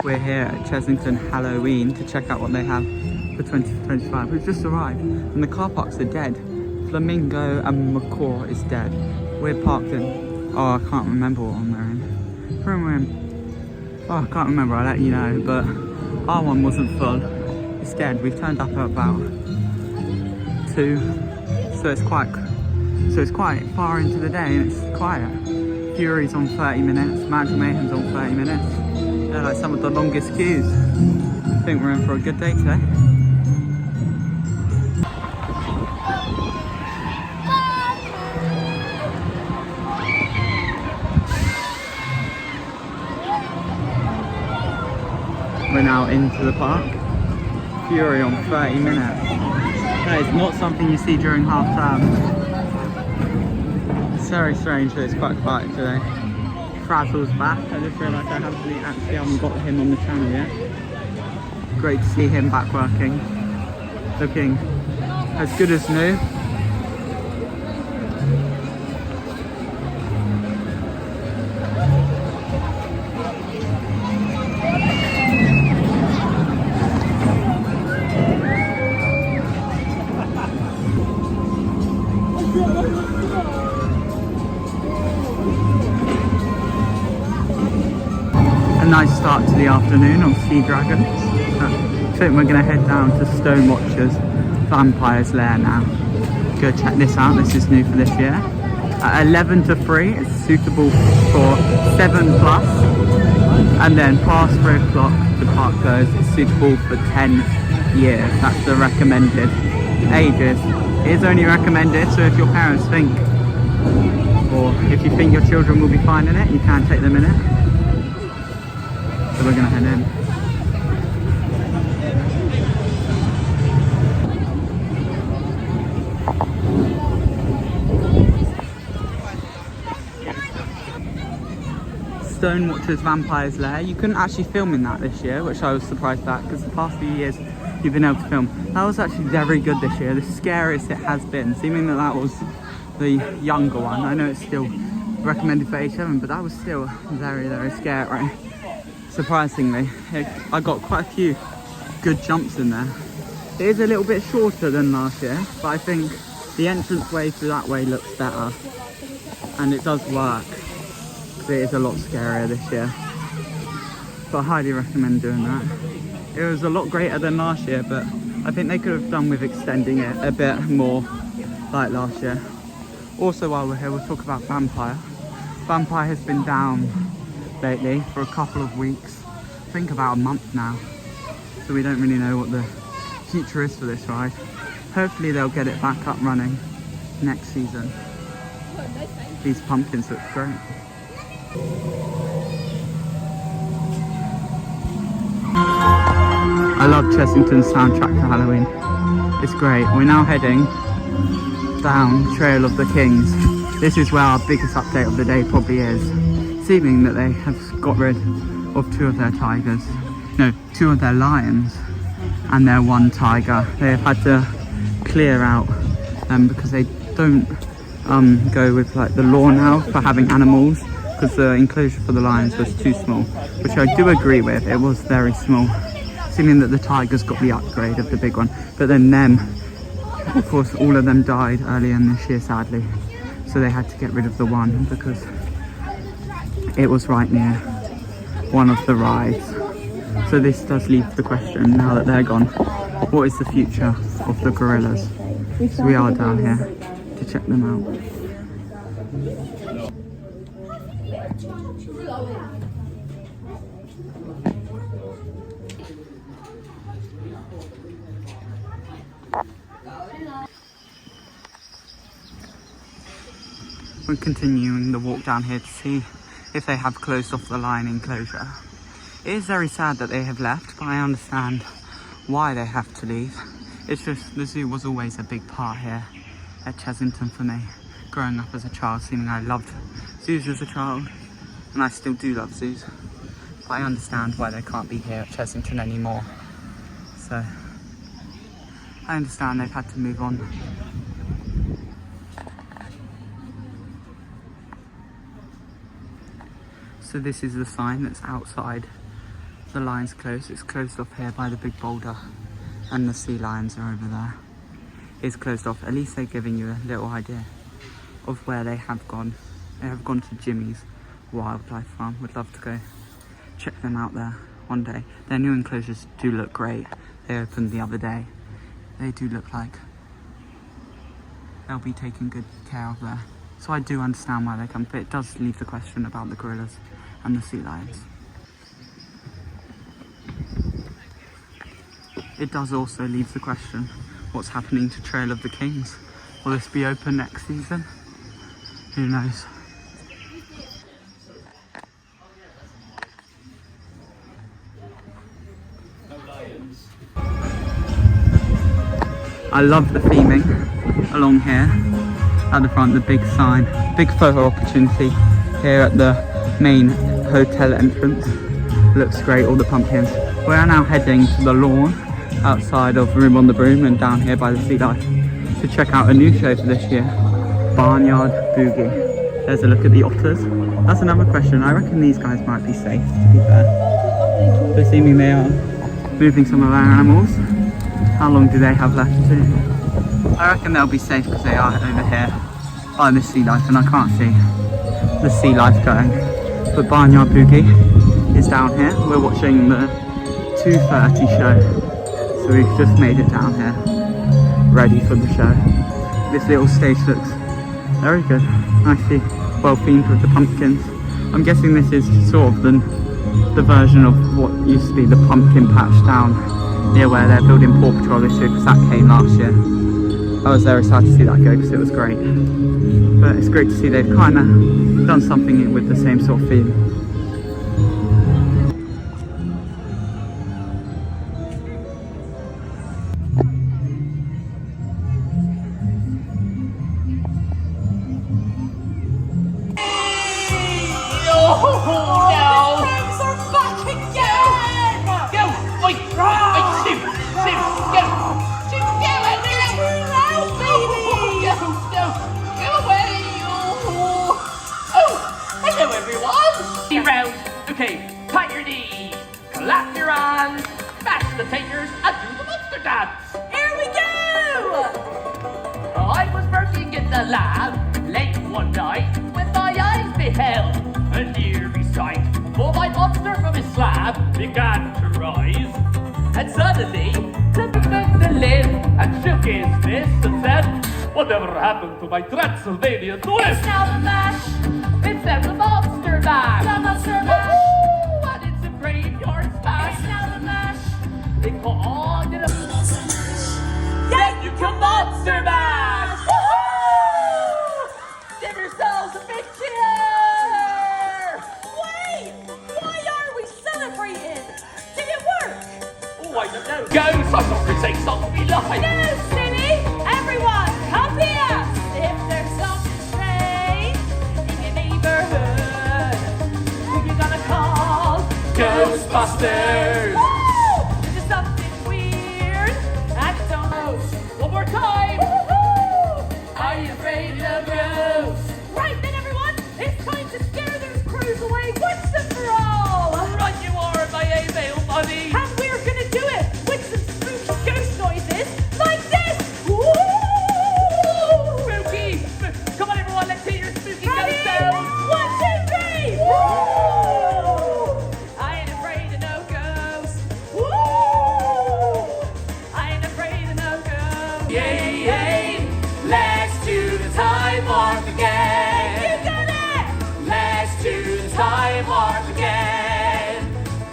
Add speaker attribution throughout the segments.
Speaker 1: We're here at Chessington Howloween to check out what they have for 2025. We've just arrived and the car parks are dead. Flamingo and Macaw is dead. We're parked in, oh, I can't remember what one we're in. Oh, I can't remember, I'll let you know, but our one wasn't full. It's dead. We've turned up at about 2, so it's quite far into the day and it's quiet. Fury's on 30 minutes, Magic Mayhem's on 30 minutes. They're like some of the longest queues. I think we're in for a good day today. We're now into the park. Fury on 30 minutes. That is not something you see during half term. It's very strange that it's quite quiet today. Frazzle's back. I just realised I actually haven't got him on the channel yet. Great to see him back working. Looking as good as new. A nice start to the afternoon on Sea Dragon. I think we're going to head down to Stonewatcher's Vampire's Lair now. Go check this out, this is new for this year. 11 to 3, it's suitable for 7 plus. And then past 3 o'clock the park goes, it's suitable for 10 years. That's the recommended ages. It is only recommended, so if your parents think, or if you think your children will be fine in it, you can take them in it. So we're going to head in. Stonewatcher's Vampire's Lair. You couldn't actually film in that this year, which I was surprised at, because the past few years you've been able to film. That was actually very good this year, the scariest it has been, seeming that that was the younger one. I know it's still recommended for age 7, but that was still very, very scary. Surprisingly, I got quite a few good jumps in there. It is a little bit shorter than last year, but I think the entrance way through that way looks better, and it does work. It is a lot scarier this year, but I highly recommend doing that. It was a lot greater than last year, but I think they could have done with extending it a bit more like last year. Also, while we're here, we'll talk about Vampire. Vampire has been down lately for a couple of weeks, I think about a month now, so we don't really know what the future is for this ride. Hopefully they'll get it back up running next season. These pumpkins look great. I love Chessington's soundtrack to Halloween. It's great. We're now heading down Trail of the Kings. This is where our biggest update of the day probably is. Seeming that they have got rid of 2 of their tigers. No, 2 of their lions and their 1 tiger. They have had to clear out because they don't go with like the law now for having animals, because the enclosure for the lions was too small, which I do agree with. It was very small, seeming that the tigers got the upgrade of the big one, but then of course all of them died earlier in this year, sadly, so they had to get rid of the 1 because it was right near one of the rides. So this does leave the question, now that they're gone, what is the future of the gorillas? So we are down here to check them out. We're continuing the walk down here to see if they have closed off the lion enclosure. It is very sad that they have left, but I understand why they have to leave. It's just the zoo was always a big part here at Chessington for me. Growing up as a child, seeming I loved zoos as a child, and I still do love zoos. But I understand why they can't be here at Chessington anymore. So I understand they've had to move on. So this is the sign that's outside the line's closed. It's closed off here by the big boulder, and the sea lions are over there. It's closed off. At least they're giving you a little idea of where they have gone. They have gone to Jimmy's wildlife farm. Would love to go check them out there one day. Their new enclosures do look great. They opened the other day. They do look like they'll be taken good care of there. So I do understand why they come, but it does leave the question about the gorillas and the sea lions. It does also leave the question, what's happening to Trail of the Kings? Will this be open next season? Who knows? I love the theming along here at the front, the big sign, big photo opportunity here at the main hotel entrance. Looks great, all the pumpkins. We are now heading to the lawn outside of Room on the Broom and down here by the sea life to check out a new show for this year, Barnyard Boogie. There's a look at the otters. That's another question. I reckon these guys might be safe, to be fair. But seeming they are moving some of our animals. How long do they have left to? I reckon they'll be safe because they are over here by the sea life, and I can't see the sea life going. But Barnyard Boogie is down here. We're watching the 2:30 show, so we've just made it down here, ready for the show. This little stage looks very good, nicely well themed with the pumpkins. I'm guessing this is sort of the version of what used to be the pumpkin patch down near where they're building Paw Patrol this year, because that came last year. I was very sad to see that go because it was great. But it's great to see they've kind of done something with the same sort of theme.
Speaker 2: Okay, pat your knees, clap your hands, smash the fingers, and do the monster dance. Here we go! I was working in the lab late one night when my eyes beheld an eerie sight. For my monster from his slab began to rise, and suddenly Clifford bent the lid and shook his fist and said, "Whatever happened to my Transylvanian twist?" It's now the mash. It's now the monster mash. The monster mash. Woo-hoo! And it's a graveyard smash. It's now the mash. They called it a monster mash. Yeah, you can monster mash. Woo-hoo! Give yourselves a big cheer.
Speaker 3: Wait, why are we celebrating? Did it work?
Speaker 2: Oh, I don't know. Go, so I could say something like.
Speaker 3: No, silly. Everyone, come here. If there's something strange in your neighborhood, who you gonna call?
Speaker 2: Ghostbusters!
Speaker 3: Woo! There's something weird. I don't know.
Speaker 2: One more time!
Speaker 3: Woo-hoo!
Speaker 2: Are you afraid of ghosts?
Speaker 3: Right then, everyone, it's time to scare those crows away once and for all.
Speaker 2: Right you are, my email buddy!
Speaker 3: And we're gonna do it with some spooky ghost noises like this. Woo!
Speaker 2: Spooky! Come on everyone, let's hear your spooky
Speaker 3: Ready?
Speaker 2: ghost sounds!
Speaker 3: 1, 2, 3. Woo! I ain't afraid of no ghosts. Woo! I ain't afraid of no ghosts.
Speaker 2: Yay, yay! Let's do the time warp again!
Speaker 3: You got it!
Speaker 2: Let's do the time warp again!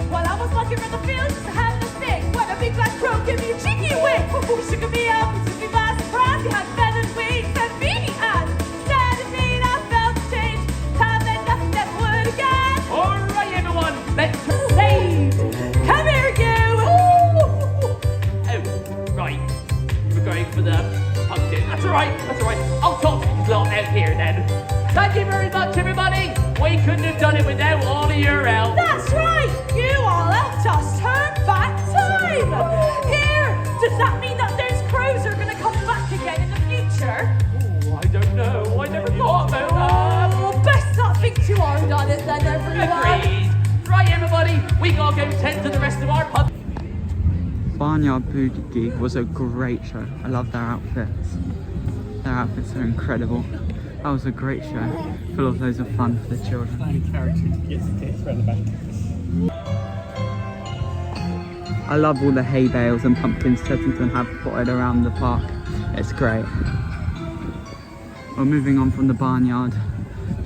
Speaker 3: Well, I was walking around the field just having a stick when a big black crow gave me a cheeky wick. He shook me up, he took me by surprise. He had feathers, wings, and beady eyes. Stared at me and I felt the change. Time that nothing ever would again.
Speaker 2: Alright everyone, let's
Speaker 3: Save! Come here, you!
Speaker 2: Oh, right. We're going for the pumpkin. That's alright, that's alright. I'll talk to these lot out here then. Thank you very much, everybody. We couldn't have done it without all of your help.
Speaker 3: That's right! You all helped us turn back time! Here! Does that mean that those crows are gonna come back again in the future?
Speaker 2: Oh, I don't know. I never thought about that.
Speaker 3: Oh, best not think too hard on it then, everyone.
Speaker 2: Agreed. Right, everybody. We gotta go tend to the
Speaker 1: Barnyard Boogie was a great show. I love their outfits. Their outfits are incredible. That was a great show, full of loads of fun for the children. I love all the hay bales and pumpkins Chessington have plotted around the park. It's great. We're moving on from the Barnyard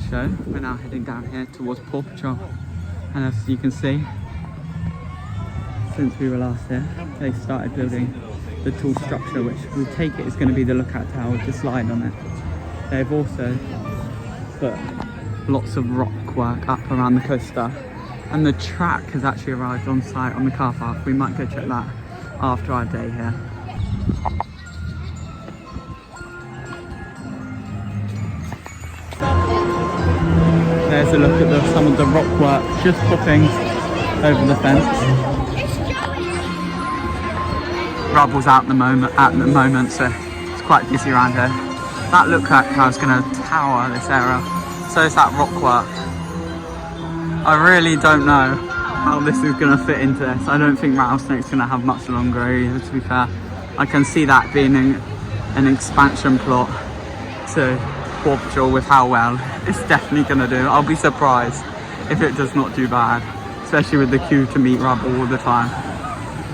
Speaker 1: show. We're now heading down here towards Paw Patrol. And as you can see, since we were last here, they started building the tall structure, which we take it is going to be the lookout tower with the slide on it. They've also put lots of rock work up around the coaster, and the track has actually arrived on site on the car park. We might go check that after our day here. There's a look at some of the rock work just popping over the fence. Rubble's out at the moment, so it's quite busy around here. That look like how it's going to tower this area. So is that rock work. I really don't know how this is going to fit into this. I don't think Rattlesnake's going to have much longer either, to be fair. I can see that being an expansion plot to Paw Patrol with how well it's definitely going to do. I'll be surprised if it does not do bad, especially with the queue to meet Rubble all the time.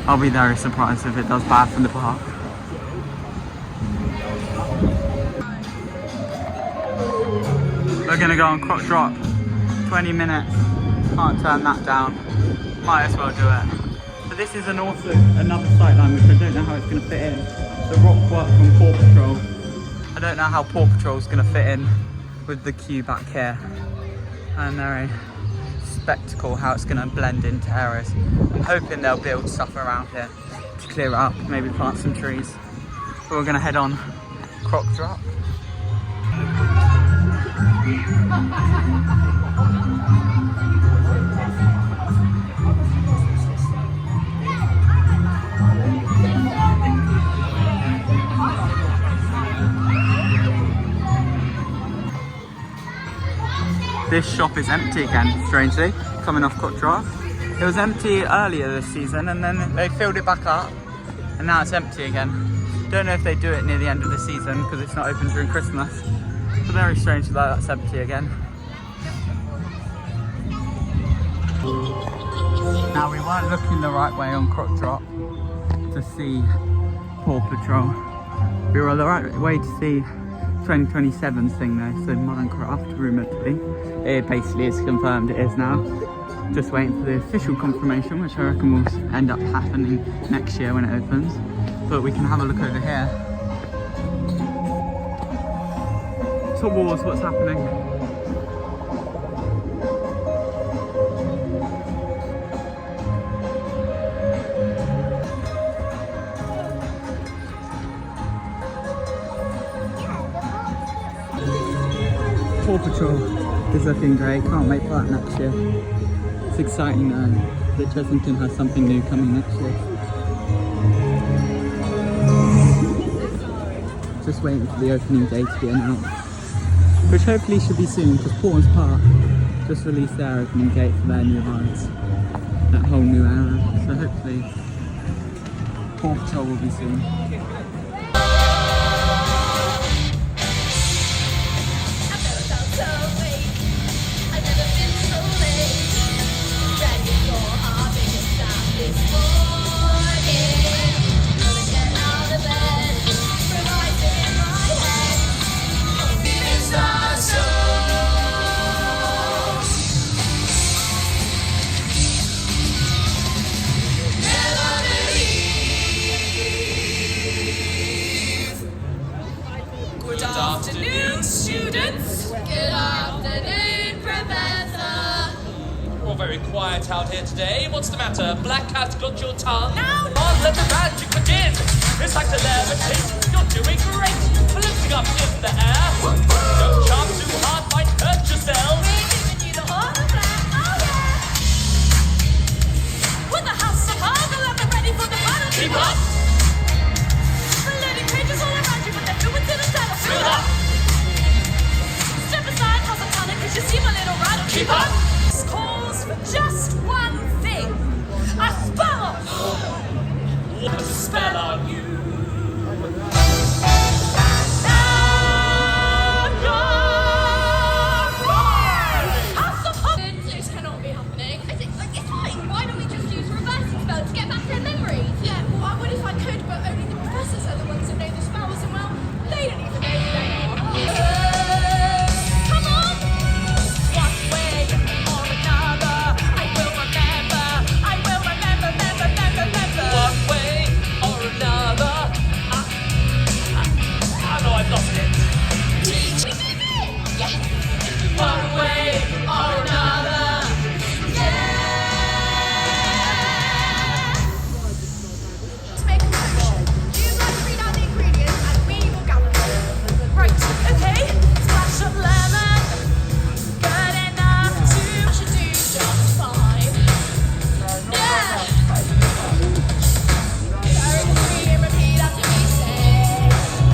Speaker 1: I'll be very surprised if it does bad for the park. We're going to go on Croc Drop. 20 minutes. Can't turn that down. Might as well do it. But this is another sightline which I don't know how it's going to fit in. The rock work from Paw Patrol. I don't know how Paw Patrol is going to fit in with the queue back here. And they're a spectacle how it's going to blend into areas. I'm hoping they'll build stuff around here to clear it up, maybe plant some trees. But we're going to head on Croc Drop. This shop is empty again, strangely, coming off Croc Drop. It was empty earlier this season and then they filled it back up and now it's empty again. Don't know if they do it near the end of the season because it's not open during Christmas. But very strange that that's empty again. Now we weren't looking the right way on Croc Drop to see Paw Patrol. We were on the right way to see 2027's thing though, so Minecraft, rumoured to be. It basically is confirmed, it is now. Just waiting for the official confirmation, which I reckon will end up happening next year when it opens. But we can have a look over here. Towards what's happening. Paw Patrol is looking great, can't wait for that next year. It's exciting that Chessington has something new coming next year. Just waiting for the opening day to be announced, which hopefully should be soon because Portland's Park just released their opening date for their new rides, that whole new era, so hopefully Paw Patrol will be soon.
Speaker 2: Very quiet out here today. What's the matter? Black cat got your tongue? No! Oh, let the magic begin! It's like to levitate. You're doing great. Lifting up in the air. Don't jump too hard, might hurt yourself. We're giving you the whole plan. Oh yeah! With the house of hustle, I'm ready for the battle. Keep up! The learning pages all around you, but they're doing to the saddle. Fill up! Step aside, how's the tonic? Cause you seem a little rattled. Keep up! Calls for just one thing. A sparrow! a spell on you.
Speaker 3: This cannot be happening. It's fine. Why don't we just use reversing spell to get back their memories? Yeah, well, I would if I could, but only the professors are the ones who know the spells, and well, they don't even know who they are. Come on! One way or another, I will remember. I will remember.
Speaker 2: One way or another. I know I've lost it.
Speaker 3: We did it! Yes!
Speaker 2: One way or another.
Speaker 3: To make a potion, you guys read out the ingredients and we will gather them. Right, okay. Splash of lemon. Good enough to... I should do just fine. Yeah! Carry the three and repeat after me, say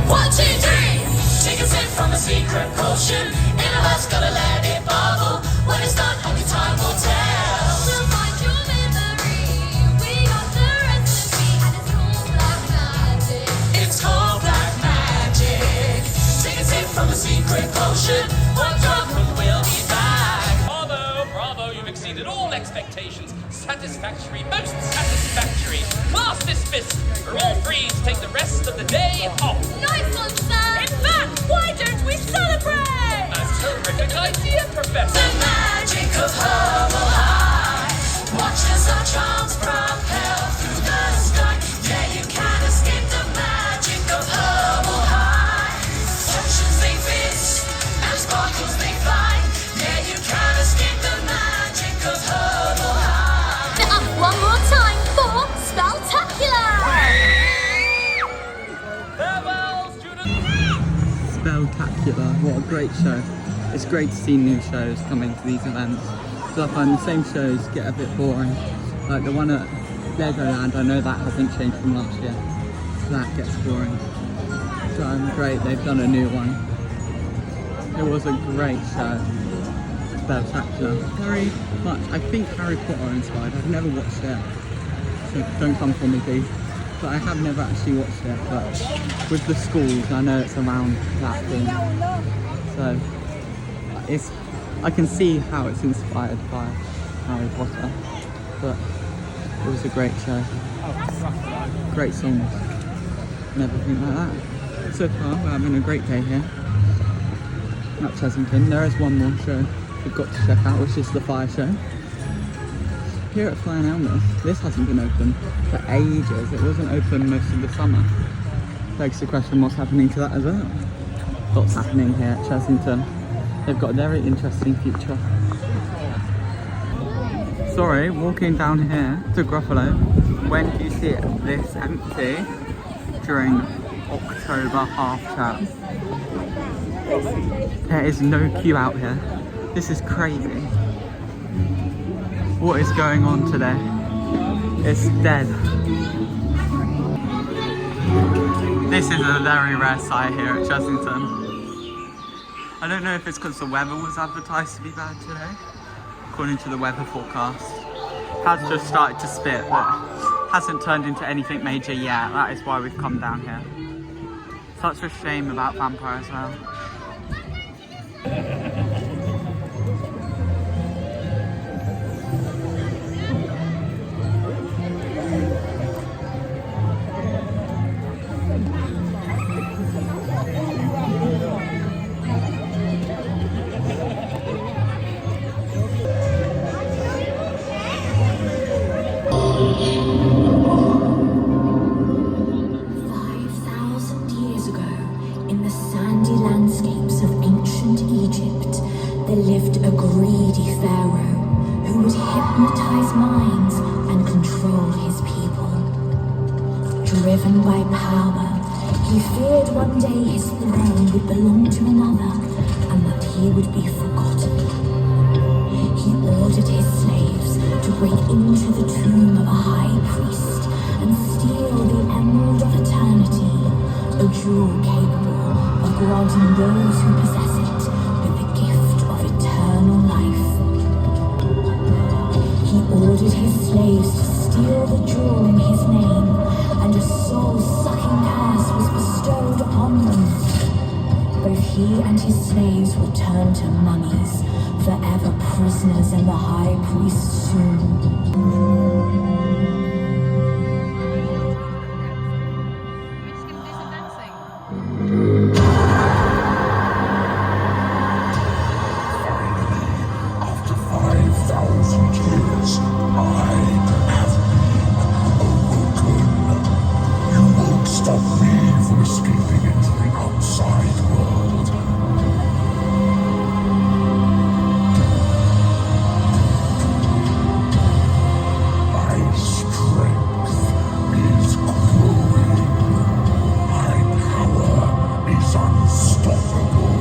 Speaker 3: 1, 2, 3!
Speaker 2: Take a sip from the secret potion. In a husk, gotta let it bubble. When it's done, only time will tell.
Speaker 3: We'll find your memory. We got the recipe and it's called black magic.
Speaker 2: It's called black magic. Take a sip from the secret potion. One drop and we'll be back. Bravo, bravo, you've exceeded all expectations. Satisfactory, most satisfactory. Class dismissed. We're all free to take the rest of the day off.
Speaker 3: Nice one, sir! In fact, why don't we celebrate?
Speaker 2: A terrific idea, Professor.
Speaker 3: The magic of Herbal High.
Speaker 2: Watch as our charms propel through the sky. Yeah, you can't escape the magic of Herbal High. Potions they fizz and sparkles they fly. Yeah, you can't escape the magic of Herbal High.
Speaker 3: Up one more time for Spelltacular!
Speaker 2: Farewell, students.
Speaker 1: Spelltacular, what a great show. It's great to see new shows coming to these events. So I find the same shows get a bit boring. Like the one at Legoland, I know that hasn't changed from last year. So that gets boring. So I'm great, they've done a new one. It was a great show. Spelltacular. Very much, I think Harry Potter inspired. I've never watched it. So don't come for me, please. But I have never actually watched it. But with the schools, I know it's around that thing. So I can see how it's inspired by Harry Potter, but it was a great show. Great songs and everything like that. So far we're having a great day here at Chessington. There is one more show we've got to check out, which is the fire show. Here at Flying Elmas, this hasn't been open for ages. It wasn't open most of the summer. Begs the question, what's happening to that as well? Lots happening here at Chessington. They've got a very interesting future. Sorry, walking down here to Gruffalo. When do you see it this empty? During October half term. There is no queue out here. This is crazy. What is going on today? It's dead. This is a very rare sight here at Chessington. I don't know if it's because the weather was advertised to be bad today. According to the weather forecast. It has just started to spit, but hasn't turned into anything major yet. That is why we've come down here. Such a shame about Vampire as well.
Speaker 4: Driven by power, he feared one day his throne would belong to another, and that he would be forgotten. He ordered his slaves to break into the tomb of a high priest and steal the Emerald of Eternity, a jewel capable of granting those who possess it with the gift of eternal life. He ordered his slaves to steal the jewel in his name, he and his slaves will turn to mummies, forever prisoners in the high priest's tomb.
Speaker 5: After 5,000 years, I have been awoken. You won't stop me from escaping into the outside world. My strength is growing. My power is unstoppable.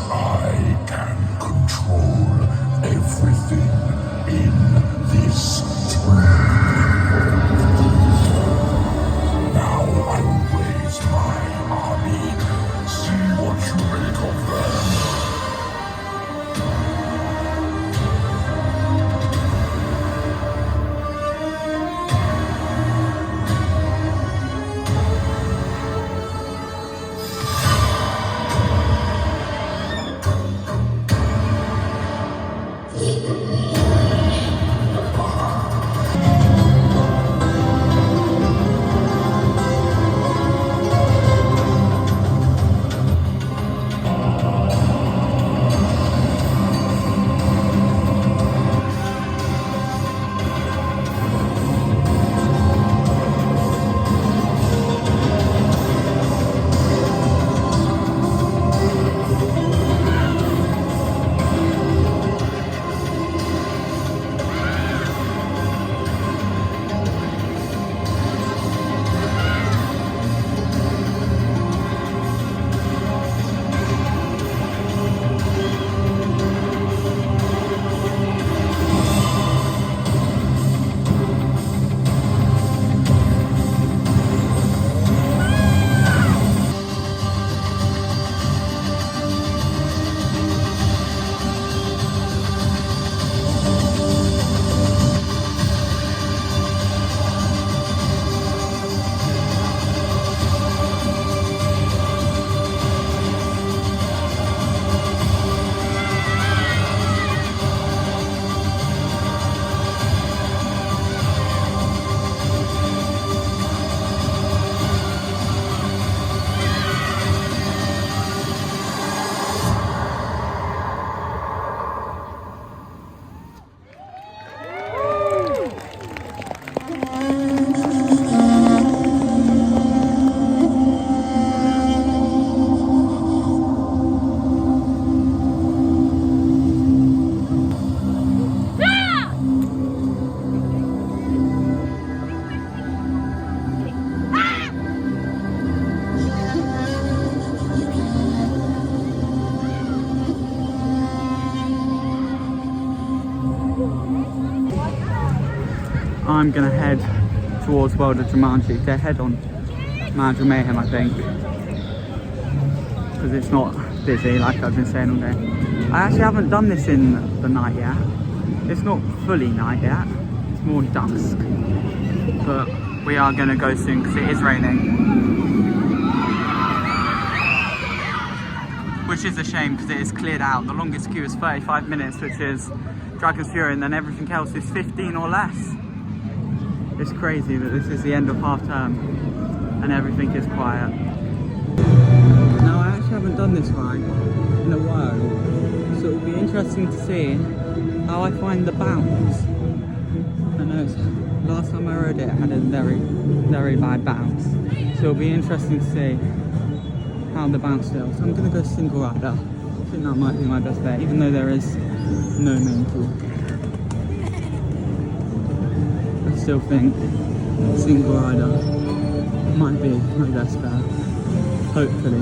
Speaker 5: I can control everything in this tomb. Now I will raise my army. See what you make of them.
Speaker 1: I'm gonna head towards World of Jumanji. They head on Magic Mayhem, I think, because it's not busy like I've been saying all day. I actually haven't done this in the night yet. It's not fully night yet, it's more dusk, but we are gonna go soon because it is raining, which is a shame because it is cleared out. The longest queue is 35 minutes, which is Dragon's Fury, and then everything else is 15 or less. It's crazy that this is the end of half term and everything is quiet. Now I actually haven't done this ride in a while, so it'll be interesting to see how I find the bounce. I know last time I rode it, it had a very bad bounce, so it'll be interesting to see how the bounce feels. I'm going to go single rider. I think that might be my best bet, even though there is no main pool. Let's still think single rider might be my best bet, hopefully.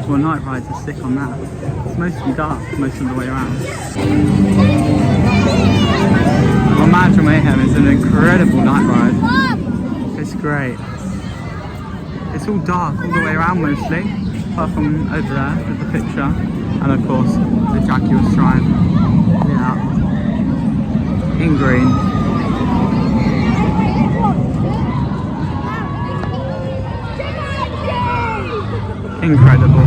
Speaker 1: Well, night rides are sick on that. It's mostly dark most of the way around. Well, Mansion Mayhem is an incredible night ride. It's great. It's all dark all the way around mostly, apart from over there with the picture. And of course, the Jaguar Shrine. Yeah. In green. Incredible.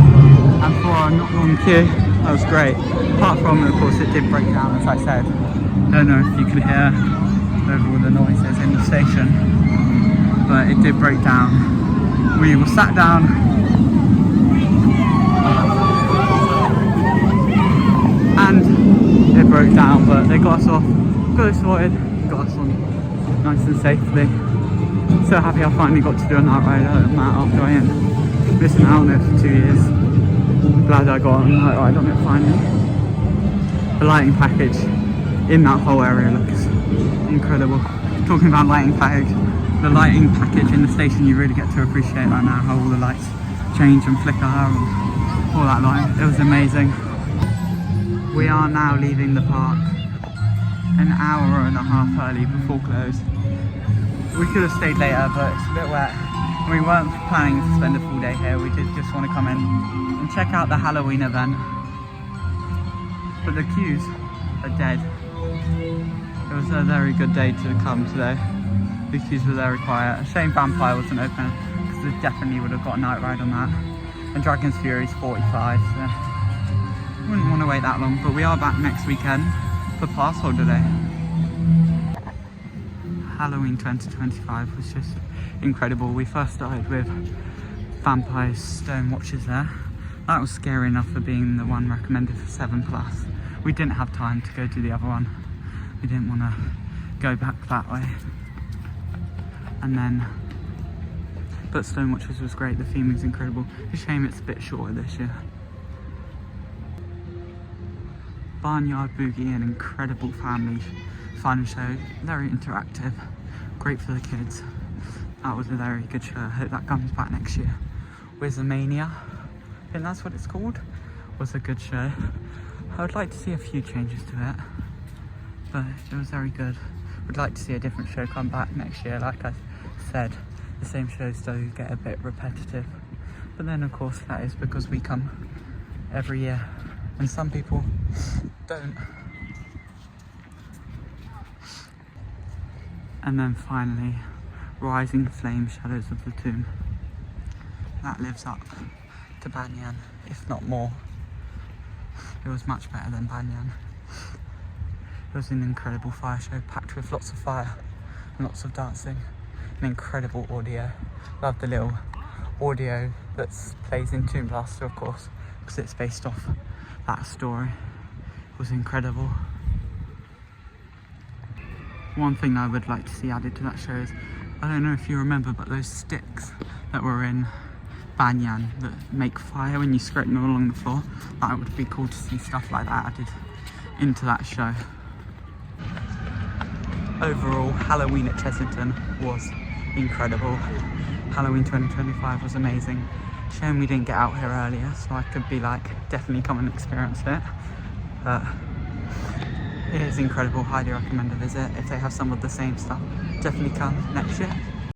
Speaker 1: And for a not long queue, that was great. Apart from, of course, it did break down, as I said. Don't know if you can hear over all the noises in the station, but it did break down. We were sat down and it broke down, but they got us off, got it sorted, got us on nice and safely. So happy I finally got to do a night ride on that after I missing out on it for 2 years. I'm glad I got on a night ride on it finally. The lighting package in that whole area looks incredible. Talking about lighting package, the lighting package in the station you really get to appreciate right now, how all the lights change and flicker and all that light. It was amazing. We are now leaving the park an hour and a half early before close. We could have stayed later, but it's a bit wet. We weren't planning to spend a full day here. We did just want to come in and check out the Halloween event. But the queues are dead. It was a very good day to come today. The queues were very quiet. A shame Vampire wasn't open, because they definitely would have got a night ride on that. And Dragon's Fury is 45, so wouldn't want to wait that long. But we are back next weekend for pass holder day. Halloween 2025 was just incredible. We first started with Vampire's Stone Watches there. That was scary enough for being the one recommended for 7+. We didn't have time to go to the other one. We didn't want to go back that way. And then, but Stone Watches was great. The theme was incredible. It's a shame it's a bit shorter this year. Barnyard Boogie, an incredible family fun show. Very interactive. Great for the kids. That was a very good show. I hope that comes back next year. Wizardmania, I think that's what it's called, was a good show. I would like to see a few changes to it, but it was very good. Would like to see a different show come back next year. Like I said, the same shows do get a bit repetitive, but then of course that is because we come every year and some people don't. And then finally, Rising Flame Shadows of the Tomb. That lives up to Banyan, if not more. It was much better than Banyan. It was an incredible fire show, packed with lots of fire and lots of dancing. An incredible audio. Love the little audio that plays in Toon Blaster, of course, because it's based off that story. It was incredible. One thing I would like to see added to that show is, I don't know if you remember, but those sticks that were in Banyan that make fire when you scrape them along the floor, that would be cool to see stuff like that added into that show. Overall, Halloween at Chessington was incredible. Halloween 2025 was amazing. Shame we didn't get out here earlier, so I could be like, definitely come and experience it. But it is incredible, highly recommend a visit. If they have some of the same stuff, definitely come next year.